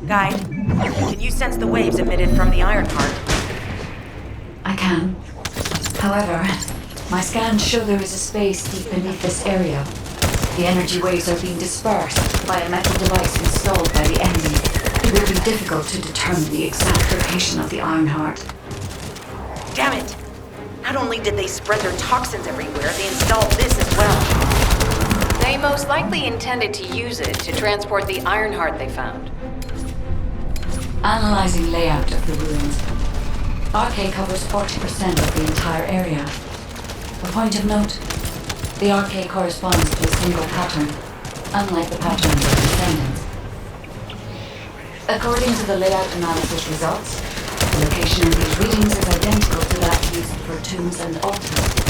Guide, can you sense the waves emitted from the Ironheart? I can. However, my scans show there is a space deep beneath this area. The energy waves are being dispersed by a metal device installed by the enemy. It will be difficult to determine the exact location of the Ironheart. Damn it! Not only did they spread their toxins everywhere, they installed this as well. They most likely intended to use it to transport the Ironheart they found. Analyzing layout of the ruins. RK covers 40% of the entire area. A point of note, the RK corresponds to a single pattern, unlike the patterns of descendants. According to the layout analysis results, the location of these readings is identical to that used for tombs and altars.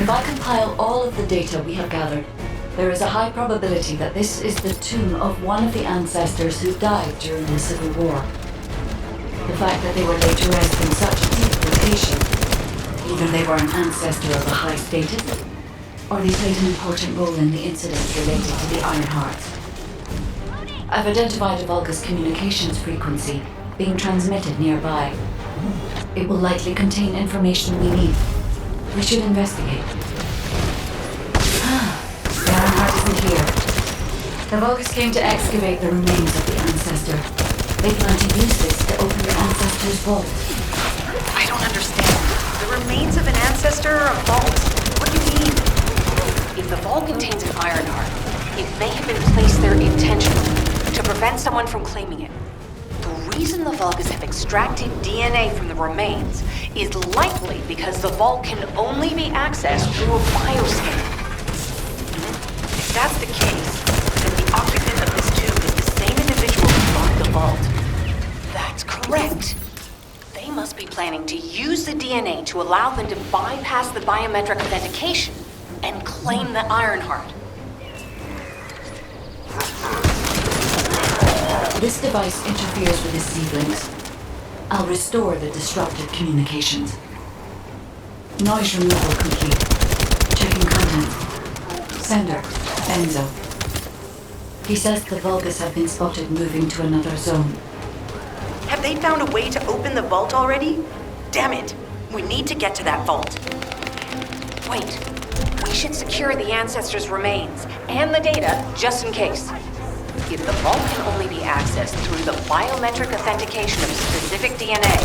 If I compile all of the data we have gathered, there is a high probability that this is the tomb of one of the ancestors who died during the Civil War. The fact that they were laid to rest in such a deep location, either they were an ancestor of a high status, or they played an important role in the incidents related to the Ironheart. I've identified a Vulgus communications frequency being transmitted nearby. It will likely contain information we need. We should investigate. The Ironheart isn't here. The Vulgus came to excavate the remains of the ancestor. They plan to use this to open the ancestor's vault. I don't understand. The remains of an ancestor or a vault? What do you mean? If the vault contains an Ironheart, it may have been placed there intentionally to prevent someone from claiming it. The reason the Vulgus have extracted DNA from the remains is likely because the vault can only be accessed through a bioscan. If that's the case, then the occupant of this tomb is the same individual who bought the vault. That's correct. They must be planning to use the DNA to allow them to bypass the biometric authentication and claim the Ironheart. This device interferes with the seedlings. I'll restore the disrupted communications. Noise removal complete. Checking content. Sender, Enzo. He says the Vulgus have been spotted moving to another zone. Have they found a way to open the vault already? Damn it! We need to get to that vault. Wait. We should secure the ancestors' remains and the data just in case. If the vault can only be accessed through the biometric authentication of specific DNA,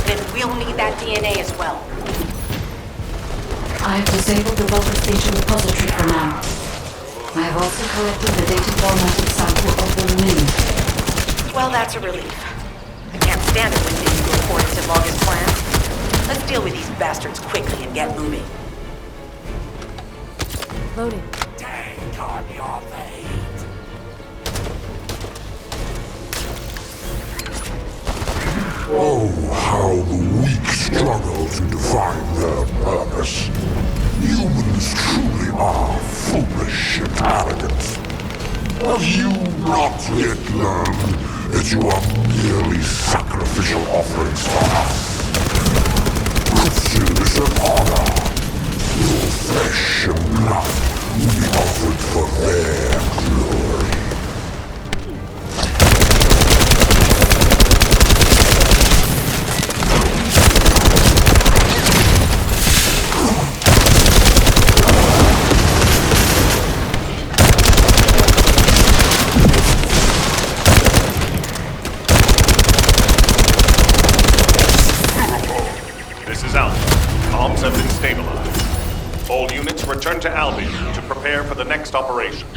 then we'll need that DNA as well. I have disabled the Vulgus data repository for now. I have also collected the data formatted sample of the remains. Well, that's a relief. I can't stand it when things go according to Vulgus plans. Let's deal with these bastards quickly and get moving. Loading. Take on your fate. Oh, how the weak struggle to define their purpose. Humans truly are foolish and arrogant. Have you not yet learned that you are merely sacrificial offerings for us? Consider this an honor. Your flesh and blood will be offered for their glory. This is Alpha. Comms have been stabilized. All units return to Albion to prepare for the next operation.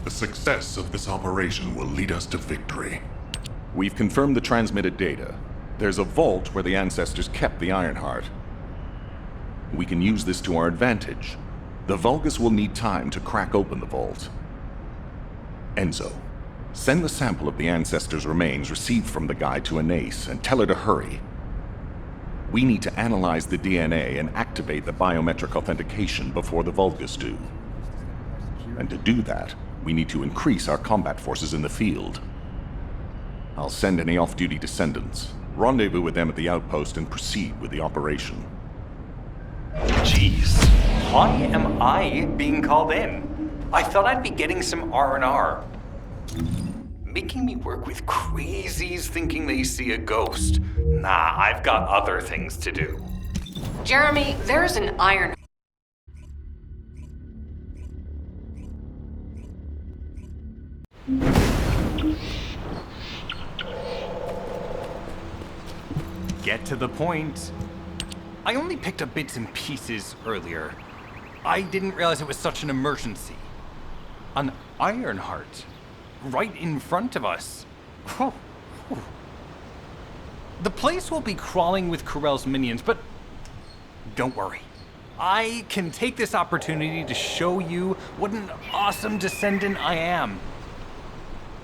The success of this operation will lead us to victory. We've confirmed the transmitted data. There's a vault where the ancestors kept the Ironheart. We can use this to our advantage. The Vulgus will need time to crack open the vault. Enzo, send the sample of the ancestors' remains received from the guide to Anais and tell her to hurry. We need to analyze the DNA and activate the biometric authentication before the Vulgus do. And to do that, we need to increase our combat forces in the field. I'll send any off-duty descendants, rendezvous with them at the outpost, and proceed with the operation. Jeez, why am I being called in? I thought I'd be getting some R&R. Making me work with crazies thinking they see a ghost. Nah, I've got other things to do. Jeremy, there's an iron. Get to the point. I only picked up bits and pieces earlier. I didn't realize it was such an emergency. An Ironheart. Right in front of us. Whew. Whew. The place will be crawling with Corell's minions, but don't worry. I can take this opportunity to show you what an awesome descendant I am.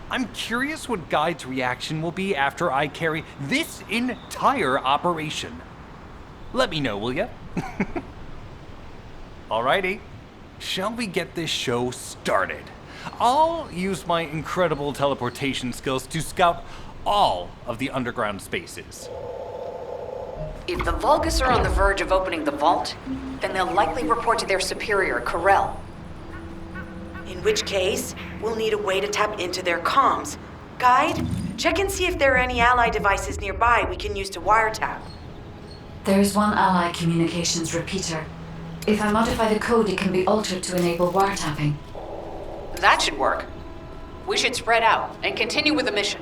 I'm curious what Guide's reaction will be after I carry this entire operation. Let me know, will ya? Alrighty, shall we get this show started? I'll use my incredible teleportation skills to scout all of the underground spaces. If the Vulgus are on the verge of opening the vault, then they'll likely report to their superior, Corel. In which case, we'll need a way to tap into their comms. Guide, check and see if there are any ally devices nearby we can use to wiretap. There is one ally communications repeater. If I modify the code, it can be altered to enable wiretapping. That should work. We should spread out and continue with the mission.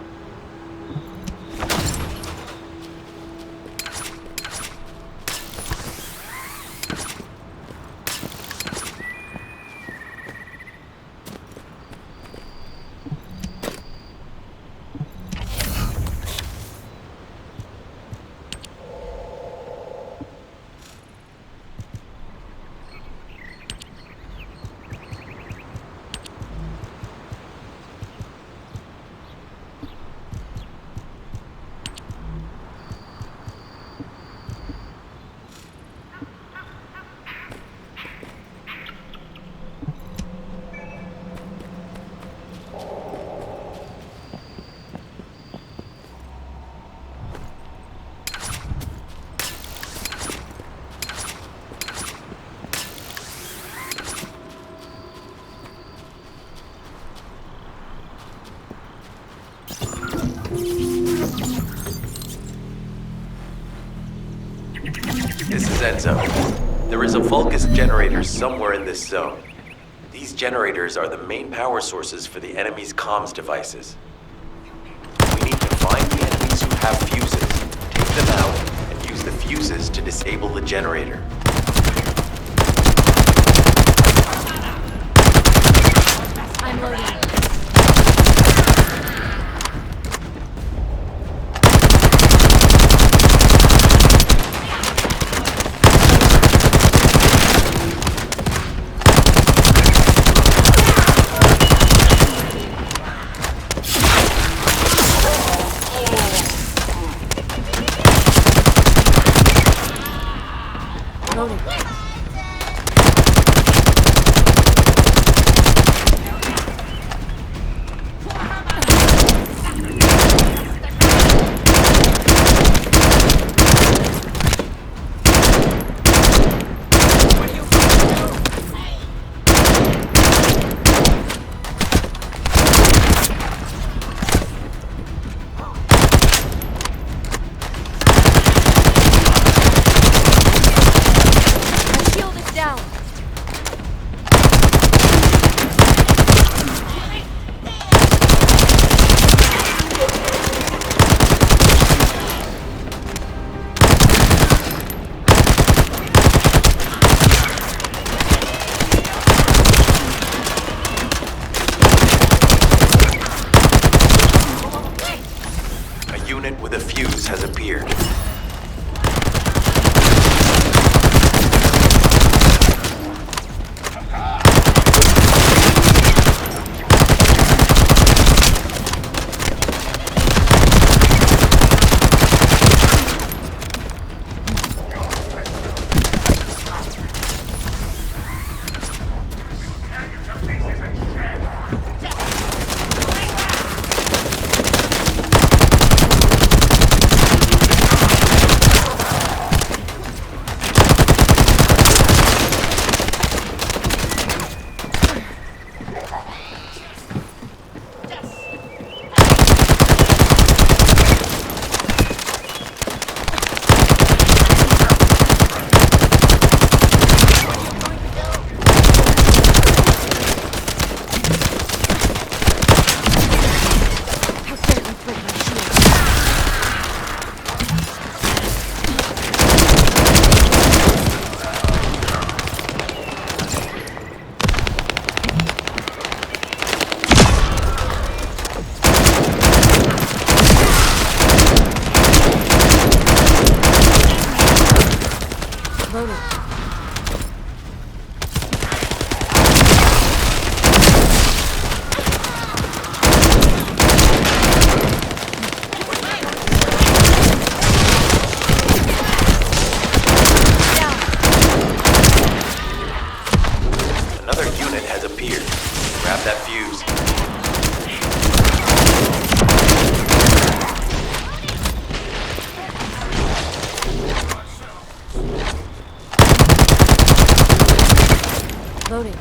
This is Enzo. There is a Vulgus generator somewhere in this zone. These generators are the main power sources for the enemy's comms devices. We need to find the enemies who have fuses, take them out, and use the fuses to disable the generator. I'm loading. With a fuse has appeared. Grab that fuse. voting.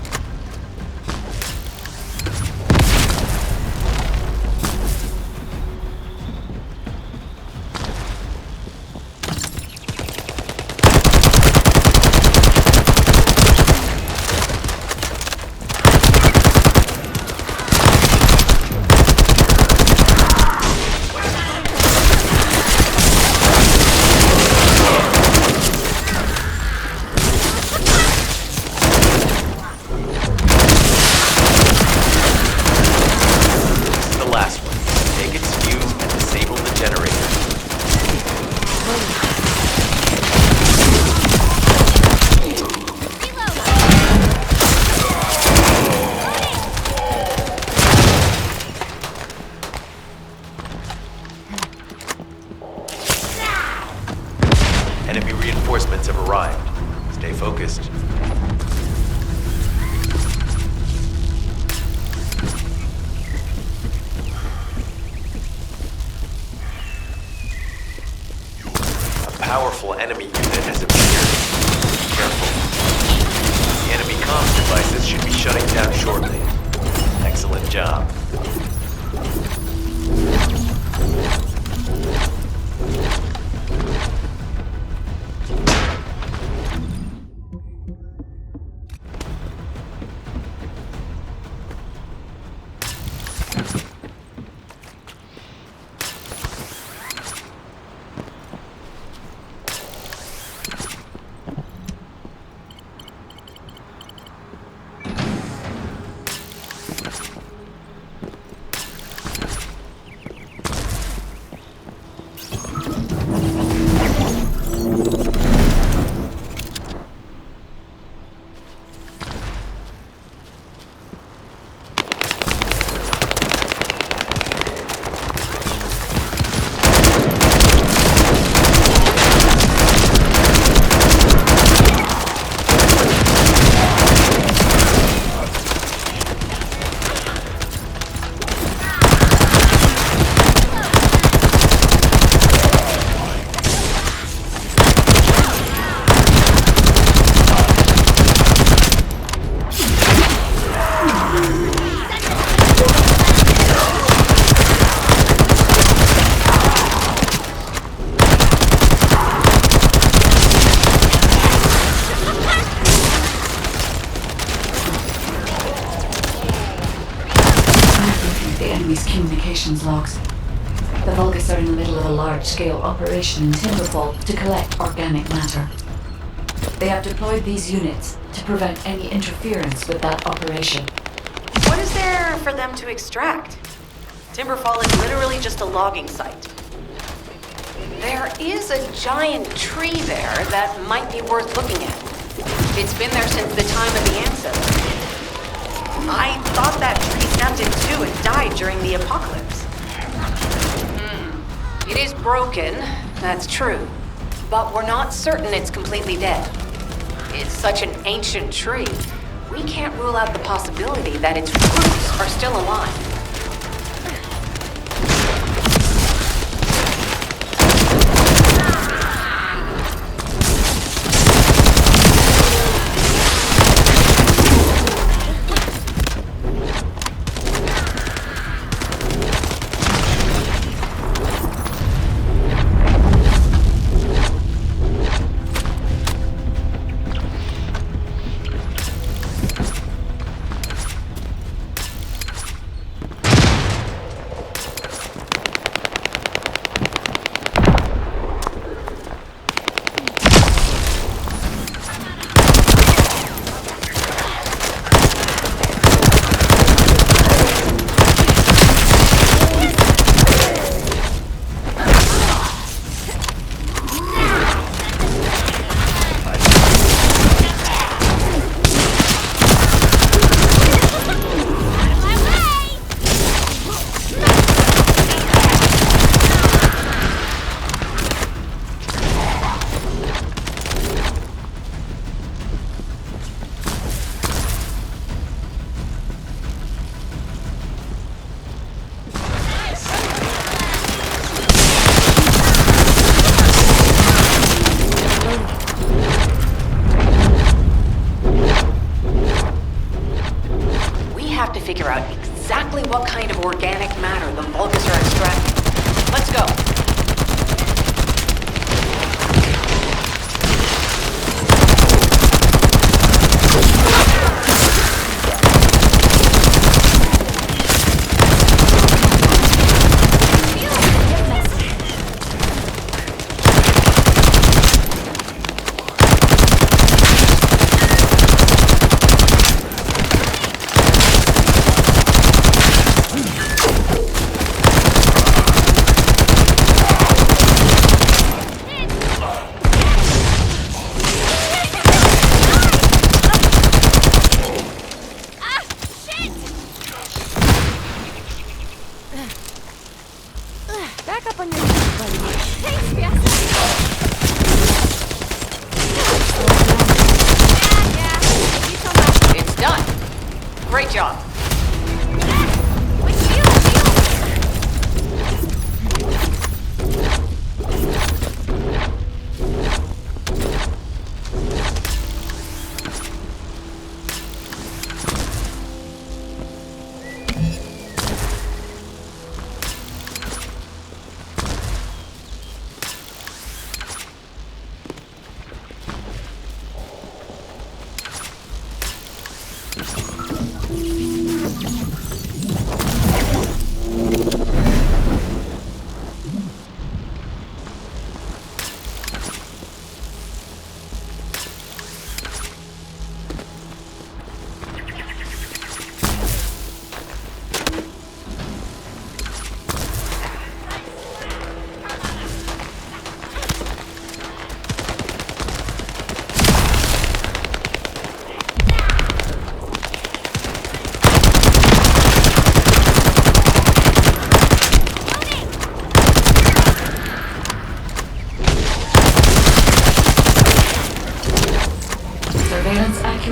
Enemy reinforcements have arrived. Stay focused. A powerful enemy unit has appeared. Be careful. The enemy comms devices should be shutting down shortly. Excellent job. Communications logs. The Vulgus are in the middle of a large-scale operation in Timberfall to collect organic matter. They have deployed these units to prevent any interference with that operation. What is there for them to extract? Timberfall is literally just a logging site. There is a giant tree there that might be worth looking at. It's been there since the time of the ancestors. I thought that tree snapped in two and died during the apocalypse. It is broken, that's true. But we're not certain it's completely dead. It's such an ancient tree, we can't rule out the possibility that its roots are still alive.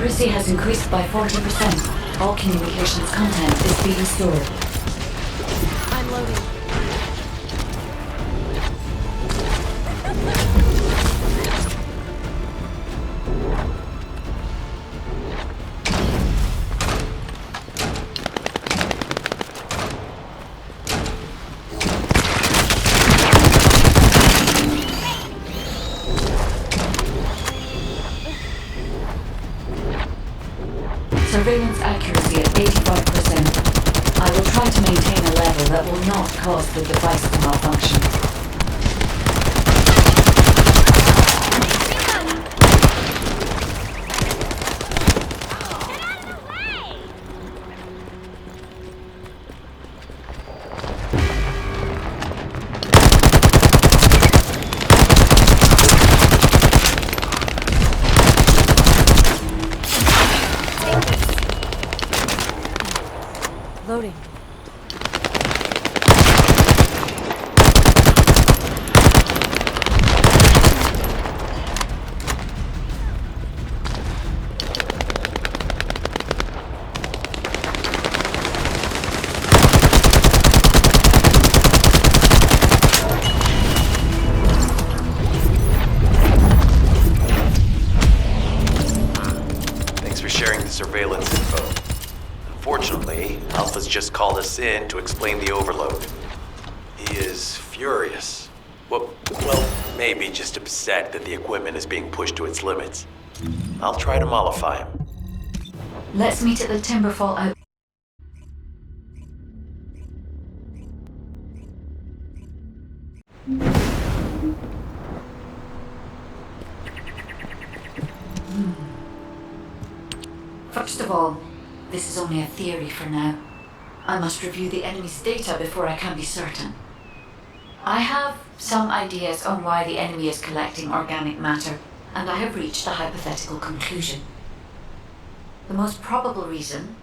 accuracy has increased by 40%. All communications content is being stored. I'm loading. Surveillance accuracy at 85%. I will try to maintain a level that will not cause the device to malfunction. Loading. Thanks for sharing the surveillance info. Unfortunately, Alpha's just called us in to explain the overload. He is furious. Well, maybe just upset that the equipment is being pushed to its limits. I'll try to mollify him. Let's meet at the Timberfall out. First of all, this is only a theory for now. I must review the enemy's data before I can be certain. I have some ideas on why the enemy is collecting organic matter, and I have reached a hypothetical conclusion. The most probable reason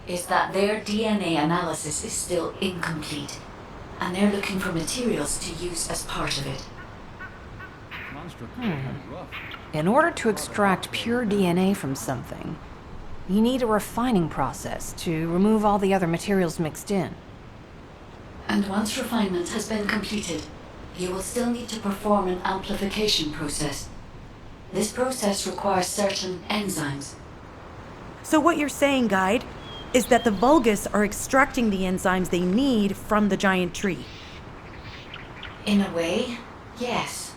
is that their DNA analysis is still incomplete, and they're looking for materials to use as part of it. In order to extract pure DNA from something, you need a refining process to remove all the other materials mixed in. And once refinement has been completed, you will still need to perform an amplification process. This process requires certain enzymes. So what you're saying, Guide, is that the Vulgus are extracting the enzymes they need from the giant tree. In a way, yes.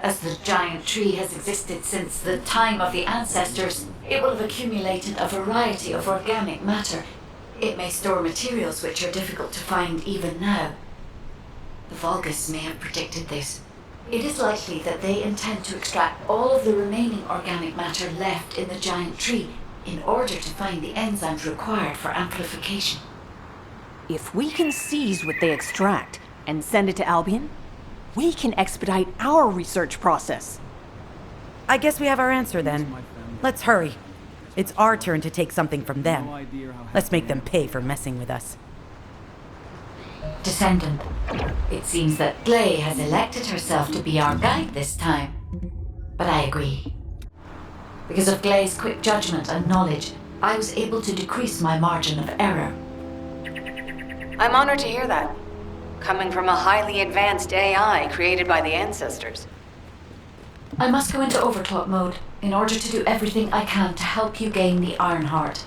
As the giant tree has existed since the time of the ancestors, it will have accumulated a variety of organic matter. It may store materials which are difficult to find even now. The Vulgus may have predicted this. It is likely that they intend to extract all of the remaining organic matter left in the giant tree in order to find the enzymes required for amplification. If we can seize what they extract and send it to Albion, we can expedite our research process. I guess we have our answer then. Let's hurry. It's our turn to take something from them. Let's make them pay for messing with us. Descendant, it seems that Glay has elected herself to be our guide this time. But I agree. Because of Glay's quick judgment and knowledge, I was able to decrease my margin of error. I'm honored to hear that. Coming from a highly advanced AI created by the ancestors. I must go into overclock mode in order to do everything I can to help you gain the Iron Heart.